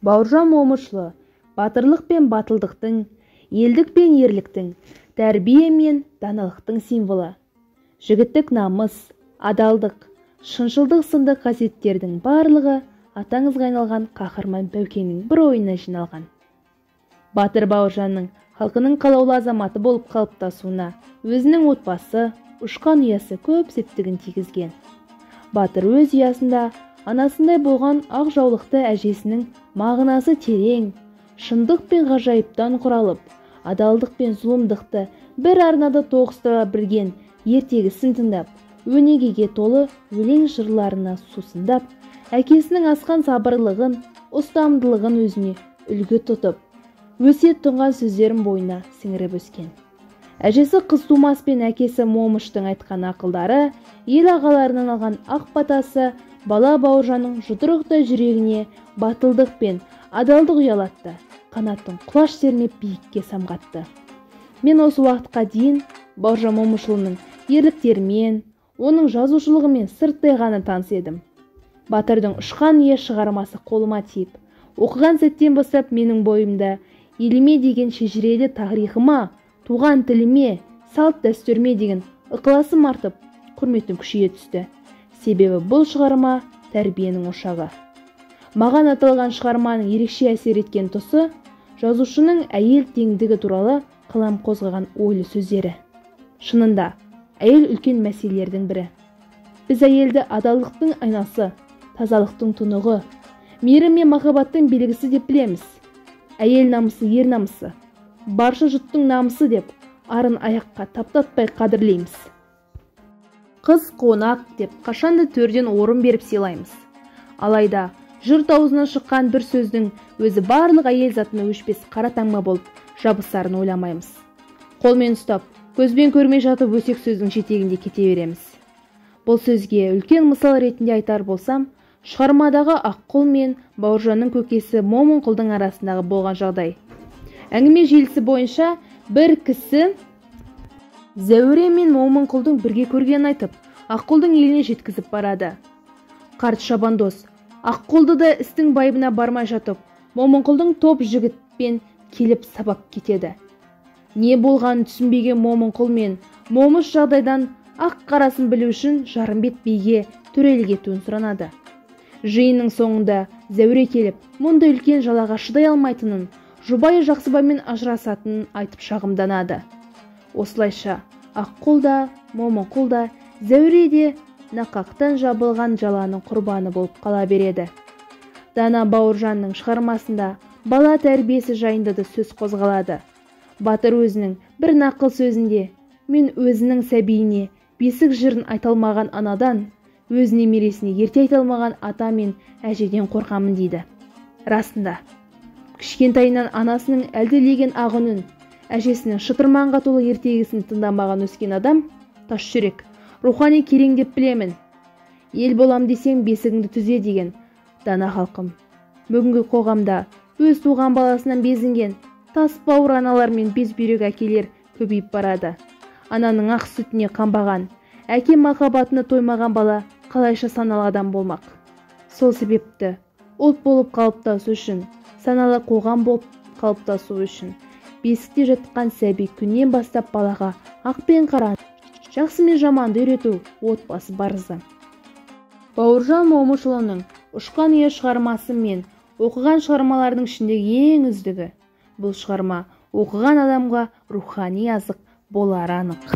Бауыржан Момышұлы батырлық пен батылдықтың, елдік пен ерліктің, тәрбие мен даналықтың символы. Жігіттік намыс, адалдық, шыншылдық сынды қасиеттердің барлығы атаңызға айналған қаһарман Бәукеңнің бір ойына жиналған. Батыр Бауыржанның халқының қалаулы азаматы болып қалыптасуына өзінің отбасы, ұшқан ұясы көп септігін тигізген. Батыр өз ұясында анасындай болған ақ жаулықты әжесінің мағынасы терең, шындық пен ғажайыптан құралып, адалдық пен зұлымдықты бір арнада тоғыстыра білген ертегісін тыңдап, өнегеге толы өлең жырларына сусындап, әкесінің асқан сабырлығын, ұстамдылығын өзіне үлгі тұтып, өсиет тұнған сөздерін бойына сіңіріп өскен. Әжесі қыз тумас пен әкесі Момыштың айтқан ақылдары, ел ағаларынан алған ақ батасы бала Бауыржанның жұдырықтай жүрегіне батылдық пен адалдық ұялатты, қанаттың құлаш сермеп биікке самғатты. Мен осы уақытқа дейін Бауыржан Момышұлының ерліктерімен, оның жазушылығымен сырттай ғана таныс едім. Батырдың ұшқан ие шығармасы қолыма тиіп, оқыған сәттен бастап менің бойымда еліме деген шежірелі тарихыма, туған тіліме, салт дәстүріме деген ықыласым артып, құрметім күшейе түсті. Себебі бұл шығарма тәрбиенің ошағы. Маған аталған шығарманың ерекше әсер еткен тұсы жазушының әйел теңдігі туралы қалам қозғаған ойлы сөздері. Шынында, әйел үлкен мәселелердің бірі. Біз әйелді адалдықтың айнасы, тазалықтың тұнығы, мейірім мен махаббаттың белгісі деп білеміз. Әйел намысы ер намысы, барша жұрттың намысы деп арын аяққа таптатпай қадірлейміз. Қыз қонақ деп қашанда төрден орын беріп сыйлаймыз. Алайда жұрт аузынан шыққан бір сөздің өзі барлық әйел затына өшпес қара таңба болып жабысарын ойламаймыз. Қолмен ұстап, көзбен көрмей жатып өсек сөздің жетегінде кете береміз. Бұл сөзге үлкен мысал ретінде айтар болсам, шығармадағы Аққұл мен Бауыржанның көкесі Момынқұлдың арасындағы болған жағдай. Әңгіме желісі бойынша бір кісі Зәуре мен Момынқұлдың бірге көргенін айтып, Аққұлдың еліне жеткізіп барады. Қарт шабандос Аққұлды да істің байыбына бармай жатып, Момынқұлдың топ жігітпен келіп сабап кетеді. Не болғанын түсінбеген Момынқұл мен Момыш жағдайдан ақ қарасын білу үшін Жарымбет биге төрелік етуін сұранады. Жиынның соңында Зәуре келіп, мұндай үлкен жалаға шыдай алмайтынын, жұбайы Жақсыбаймен ажырасатынын айтып шағымданады. Осылайша Аққұл да, Момынқұл да, Зәуре де нақақтан жабылған жаланың құрбаны болып қала береді. Дана Бауыржанның шығармасында бала тәрбиесі жайында да сөз қозғалады. Батыр өзінің бір нақыл сөзінде, мен өзінің сәбиіне бесік жырын айталмаған анадан, өз немересіне ерте айталмаған ата мен әжеден қорқамын дейді. Расында, кішкентайынан анасының әлдилеген ақ үнін, әжесінің шытырманға толы ертегісін тыңдамаған өскен адам тас жүрек, рухани керең деп білемін. Ел болам десең бесігіңді түзе деген дана халқым. Бүгінгі қоғамда өз туған баласынан безінген тас бауыр аналар мен безбүйрек әкелер көбейіп барады. Ананың ақ сүтіне қанбаған, әке махаббатына тоймаған бала қалайша саналы адам болмақ. Сол себепті ұлт болып қалыптасу үшін, саналы қоғам болып қалыптасу үшін бесікте жатқан сәби күннен бастап балаға ақ пен қара, жақсы мен жаманды үйрету отбасы парызы. Бауыржан Момышұлының ұшқан ие шығармасы мен оқыған шығармалардың ішіндегі ең үздігі. Бұл шығарма оқыған адамға рухани азық болары анық.